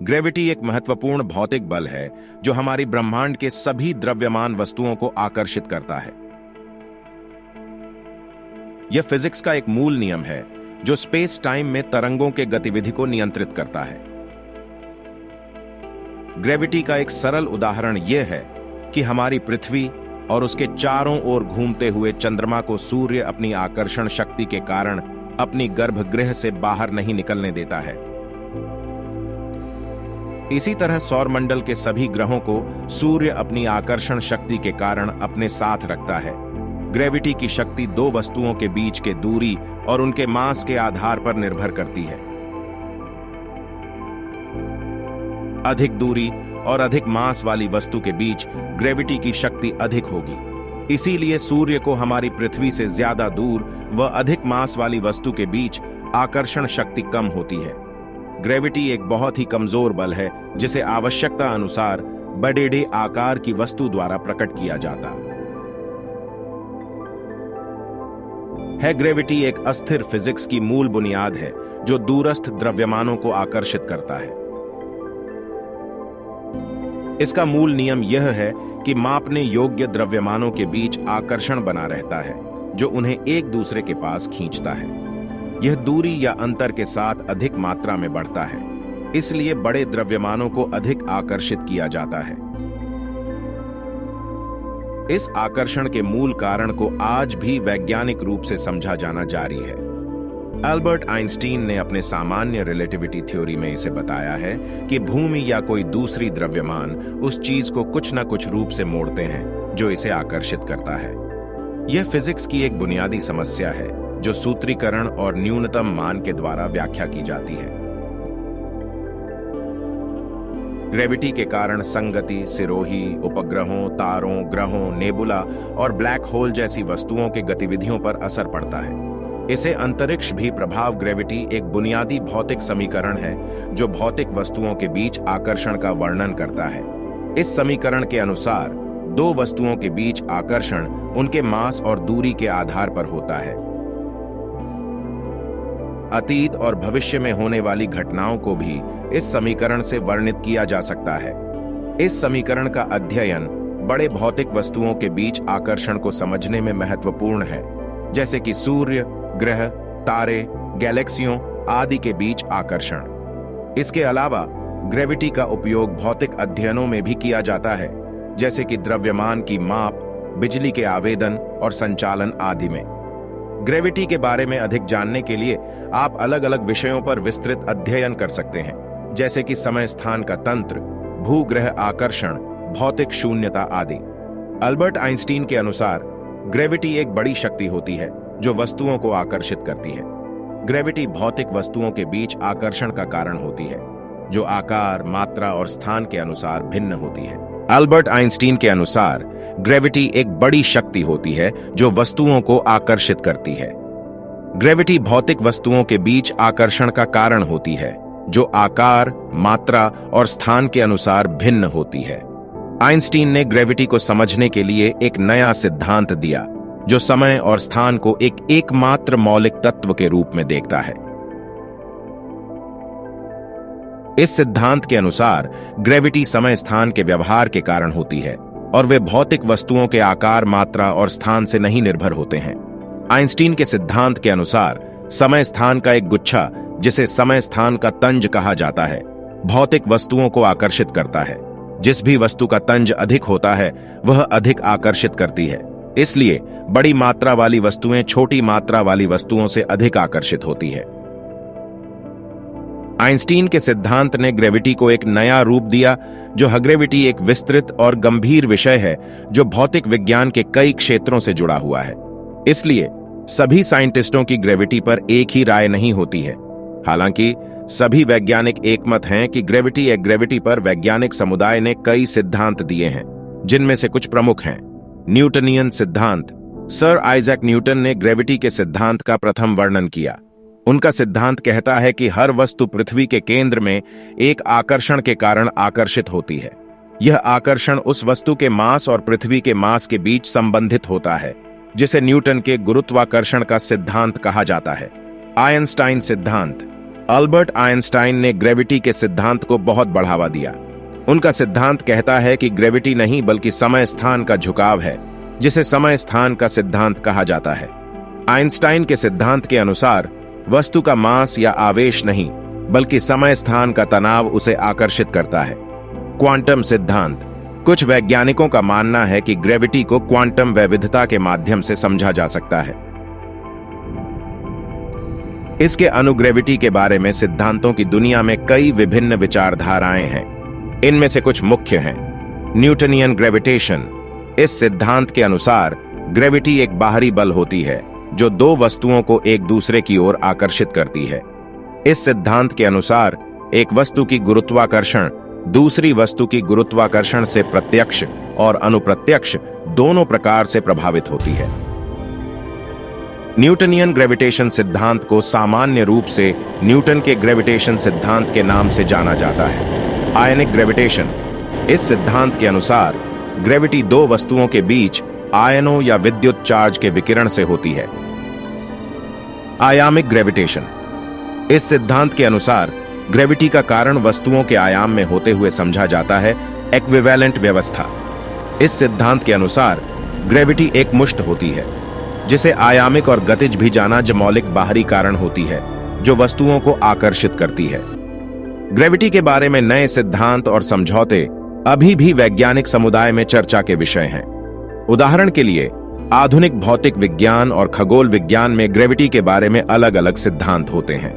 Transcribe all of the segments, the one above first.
Gravity एक महत्वपूर्ण भौतिक बल है जो हमारी ब्रह्मांड के सभी द्रव्यमान वस्तुओं को आकर्षित करता है। यह फिजिक्स का एक मूल नियम है जो स्पेस टाइम में तरंगों के गतिविधि को नियंत्रित करता है। ग्रेविटी का एक सरल उदाहरण यह है कि हमारी पृथ्वी और उसके चारों ओर घूमते हुए चंद्रमा को सूर्य अपनी आकर्षण शक्ति के कारण अपनी गर्भगृह से बाहर नहीं निकलने देता है। इसी तरह सौरमंडल के सभी ग्रहों को सूर्य अपनी आकर्षण शक्ति के कारण अपने साथ रखता है। ग्रेविटी की शक्ति दो वस्तुओं के बीच के दूरी और उनके मास के आधार पर निर्भर करती है। अधिक दूरी और अधिक मास वाली वस्तु के बीच ग्रेविटी की शक्ति अधिक होगी। इसीलिए सूर्य को हमारी पृथ्वी से ज्यादा दूर व अधिक मास वाली वस्तु के बीच आकर्षण शक्ति कम होती है। ग्रेविटी एक बहुत ही कमजोर बल है जिसे आवश्यकता अनुसार बड़े आकार की वस्तु द्वारा प्रकट किया जाता है। ग्रेविटी एक अस्थिर फिजिक्स की मूल बुनियाद है जो दूरस्थ द्रव्यमानों को आकर्षित करता है। इसका मूल नियम यह है कि मापने योग्य द्रव्यमानों के बीच आकर्षण बना रहता है जो उन्हें एक दूसरे के पास खींचता है। यह दूरी या अंतर के साथ अधिक मात्रा में बढ़ता है, इसलिए बड़े द्रव्यमानों को अधिक आकर्षित किया जाता है। इस आकर्षण के मूल कारण को आज भी वैज्ञानिक रूप से समझा जाना जारी है। अल्बर्ट आइंस्टीन ने अपने सामान्य रिलेटिविटी थ्योरी में इसे बताया है कि भूमि या कोई दूसरी द्रव्यमान उस चीज को कुछ न कुछ रूप से मोड़ते हैं जो इसे आकर्षित करता है। यह फिजिक्स की एक बुनियादी समस्या है जो सूत्रीकरण और न्यूनतम मान के द्वारा व्याख्या की जाती है। ग्रेविटी के कारण संगति, सिरोही, उपग्रहों, तारों, ग्रहों, नेबुला और ब्लैक होल जैसी वस्तुओं के गतिविधियों पर असर पड़ता है। इसे अंतरिक्ष भी प्रभाव ग्रेविटी एक बुनियादी भौतिक समीकरण है जो भौतिक वस्तुओं के बीच आकर्षण का वर्णन करता है। इस समीकरण के अनुसार दो वस्तुओं के बीच आकर्षण उनके मास और दूरी के आधार पर होता है। अतीत और भविष्य में होने वाली घटनाओं को भी इस समीकरण से वर्णित किया जा सकता है। इस समीकरण का अध्ययन बड़े भौतिक वस्तुओं के बीच आकर्षण को समझने में महत्वपूर्ण है, जैसे कि सूर्य, ग्रह, तारे, गैलेक्सियों आदि के बीच आकर्षण। इसके अलावा ग्रेविटी का उपयोग भौतिक अध्ययनों में भी किया जाता है, जैसे कि द्रव्यमान की माप, बिजली के आवेदन और संचालन आदि में। ग्रेविटी के बारे में अधिक जानने के लिए आप अलग अलग विषयों पर विस्तृत अध्ययन कर सकते हैं, जैसे कि समय स्थान का तंत्र, भूग्रह आकर्षण, भौतिक शून्यता आदि। अल्बर्ट आइंस्टीन के अनुसार ग्रेविटी एक बड़ी शक्ति होती है जो वस्तुओं को आकर्षित करती है। ग्रेविटी भौतिक वस्तुओं के बीच आकर्षण का कारण होती है जो आकार, मात्रा और स्थान के अनुसार भिन्न होती है। अल्बर्ट आइंस्टीन के अनुसार ग्रेविटी एक बड़ी शक्ति होती है जो वस्तुओं को आकर्षित करती है। ग्रेविटी भौतिक वस्तुओं के बीच आकर्षण का कारण होती है जो आकार, मात्रा और स्थान के अनुसार भिन्न होती है। आइंस्टीन ने ग्रेविटी को समझने के लिए एक नया सिद्धांत दिया जो समय और स्थान को एक एकमात्र मौलिक तत्व के रूप में देखता है। इस सिद्धांत के अनुसार ग्रेविटी समय स्थान के व्यवहार के कारण होती है और वे भौतिक वस्तुओं के आकार, मात्रा और स्थान से नहीं निर्भर होते हैं। आइंस्टीन के सिद्धांत के अनुसार समय स्थान का एक गुच्छा, जिसे समय स्थान का तंज कहा जाता है, भौतिक वस्तुओं को आकर्षित करता है। जिस भी वस्तु का तंज अधिक होता है वह अधिक आकर्षित करती है। इसलिए बड़ी मात्रा वाली वस्तुएं छोटी मात्रा वाली वस्तुओं से अधिक आकर्षित होती है। आइंस्टीन के सिद्धांत ने ग्रेविटी को एक नया रूप दिया जो ग्रेविटी एक विस्तृत और गंभीर विषय है जो भौतिक विज्ञान के कई क्षेत्रों से जुड़ा हुआ है। इसलिए सभी साइंटिस्टों की ग्रेविटी पर एक ही राय नहीं होती है। हालांकि सभी वैज्ञानिक एकमत हैं कि ग्रेविटी पर वैज्ञानिक समुदाय ने कई सिद्धांत दिए हैं, जिनमें से कुछ प्रमुख हैं। न्यूटनियन सिद्धांत। सर आइजैक न्यूटन ने ग्रेविटी के सिद्धांत का प्रथम वर्णन किया। उनका सिद्धांत कहता है कि हर वस्तु पृथ्वी के केंद्र में एक आकर्षण के कारण आकर्षित होती है। यह आकर्षण उस वस्तु के मास और पृथ्वी के मास के बीच संबंधित होता है, जिसे न्यूटन के गुरुत्वाकर्षण का सिद्धांत कहा जाता है। आइंस्टाइन सिद्धांत। अल्बर्ट आइंस्टाइन ने ग्रेविटी के सिद्धांत को बहुत बढ़ावा दिया। उनका सिद्धांत कहता है कि ग्रेविटी नहीं बल्कि समय स्थान का झुकाव है, जिसे समय स्थान का सिद्धांत कहा जाता है। आइंस्टाइन के सिद्धांत के अनुसार वस्तु का मास या आवेश नहीं बल्कि समय स्थान का तनाव उसे आकर्षित करता है। क्वांटम सिद्धांत। कुछ वैज्ञानिकों का मानना है कि ग्रेविटी को क्वांटम वैविध्यता के माध्यम से समझा जा सकता है। इसके अनुग्रेविटी के बारे में सिद्धांतों की दुनिया में कई विभिन्न विचारधाराएं हैं। इनमें से कुछ मुख्य हैं। Newtonian gravitation. इस सिद्धांत के अनुसार ग्रेविटी एक बाहरी बल होती है जो दो वस्तुओं को एक दूसरे की ओर आकर्षित करती है। इस सिद्धांत के अनुसार एक वस्तु की गुरुत्वाकर्षण दूसरी वस्तु की गुरुत्वाकर्षण से प्रत्यक्ष और अनुप्रत्यक्ष दोनों प्रकार से प्रभावित होती है। न्यूटनियन ग्रेविटेशन सिद्धांत को सामान्य रूप से न्यूटन के ग्रेविटेशन सिद्धांत के नाम से जाना जाता है। आयनिक ग्रेविटेशन। इस सिद्धांत के अनुसार ग्रेविटी दो वस्तुओं के बीच आयनों या विद्युत चार्ज के विकिरण से होती है। आयामिक ग्रेविटेशन। इस सिद्धांत के अनुसार ग्रेविटी का कारण वस्तुओं के आयाम में होते हुए समझा जाता है। इक्विवेलेंट व्यवस्था। इस सिद्धांत के अनुसार ग्रेविटी एक मुष्ट होती है, जिसे आयामिक और गतिज भी जाना जो मौलिक बाहरी कारण होती है जो वस्तुओं को आकर्षित करती है। ग्रेविटी के बारे में नए सिद्धांत और समझौते अभी भी वैज्ञानिक समुदाय में चर्चा के विषय हैं। उदाहरण के लिए आधुनिक भौतिक विज्ञान और खगोल विज्ञान में ग्रेविटी के बारे में अलग अलग सिद्धांत होते हैं।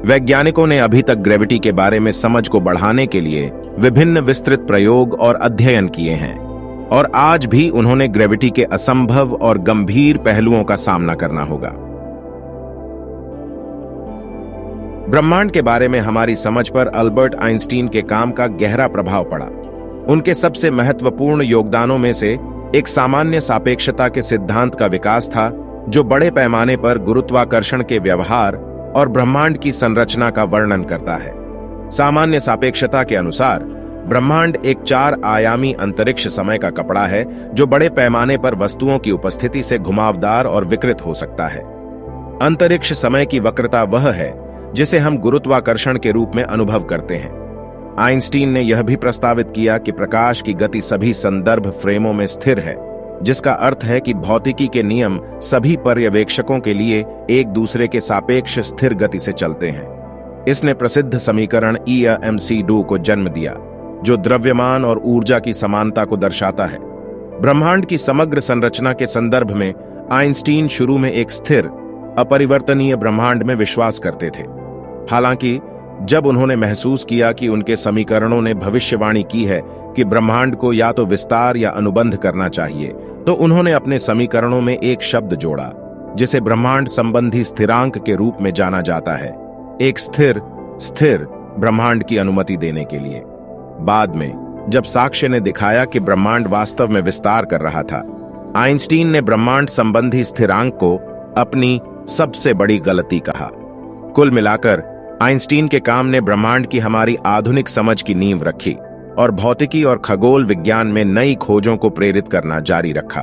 वैज्ञानिकों ने अभी तक ग्रेविटी के बारे में समझ को बढ़ाने के लिए विभिन्न विस्तृत प्रयोग और अध्ययन किए हैं, और आज भी उन्होंने ग्रेविटी के असंभव और गंभीर पहलुओं का सामना करना होगा। ब्रह्मांड के बारे में हमारी समझ पर अल्बर्ट आइंस्टीन के काम का गहरा प्रभाव पड़ा। उनके सबसे महत्वपूर्ण योगदानों में से एक सामान्य सापेक्षता के सिद्धांत का विकास था, जो बड़े पैमाने पर गुरुत्वाकर्षण के व्यवहार और ब्रह्मांड की संरचना का वर्णन करता है। सामान्य सापेक्षता के अनुसार ब्रह्मांड एक 4 आयामी अंतरिक्ष समय का कपड़ा है जो बड़े पैमाने पर वस्तुओं की उपस्थिति से घुमावदार और विकृत हो सकता है। अंतरिक्ष समय की वक्रता वह है जिसे हम गुरुत्वाकर्षण के रूप में अनुभव करते हैं। आइंस्टीन ने यह भी प्रस्तावित किया कि प्रकाश की गति सभी संदर्भ फ्रेमों में स्थिर है, जिसका अर्थ है कि भौतिकी के नियम सभी पर्यवेक्षकों के लिए एक दूसरे के सापेक्ष स्थिर गति से चलते हैं। इसने प्रसिद्ध समीकरण E/mc2 को जन्म दिया, जो द्रव्यमान और ऊर्जा की समानता को दर्शाता है। ब्रह्मांड की समग्र संरचना के संदर्भ में आइंस्टीन शुरू में एक स्थिर, अपरिवर्तनीय ब्रह्मांड में विश्वास करते थे। हालांकि जब उन्होंने महसूस किया कि उनके समीकरणों ने भविष्यवाणी की है कि ब्रह्मांड को या तो विस्तार या अनुबंध करना चाहिए, तो उन्होंने अपने समीकरणों में एक शब्द जोड़ा जिसे ब्रह्मांड संबंधी स्थिरांक के रूप में जाना जाता है, एक स्थिर ब्रह्मांड की अनुमति देने के लिए। बाद में जब साक्ष्य ने दिखाया कि ब्रह्मांड वास्तव में विस्तार कर रहा था, आइंस्टीन ने ब्रह्मांड संबंधी स्थिरांक को अपनी सबसे बड़ी गलती कहा। कुल मिलाकर आइंस्टीन के काम ने ब्रह्मांड की हमारी आधुनिक समझ की नींव रखी और भौतिकी और खगोल विज्ञान में नई खोजों को प्रेरित करना जारी रखा।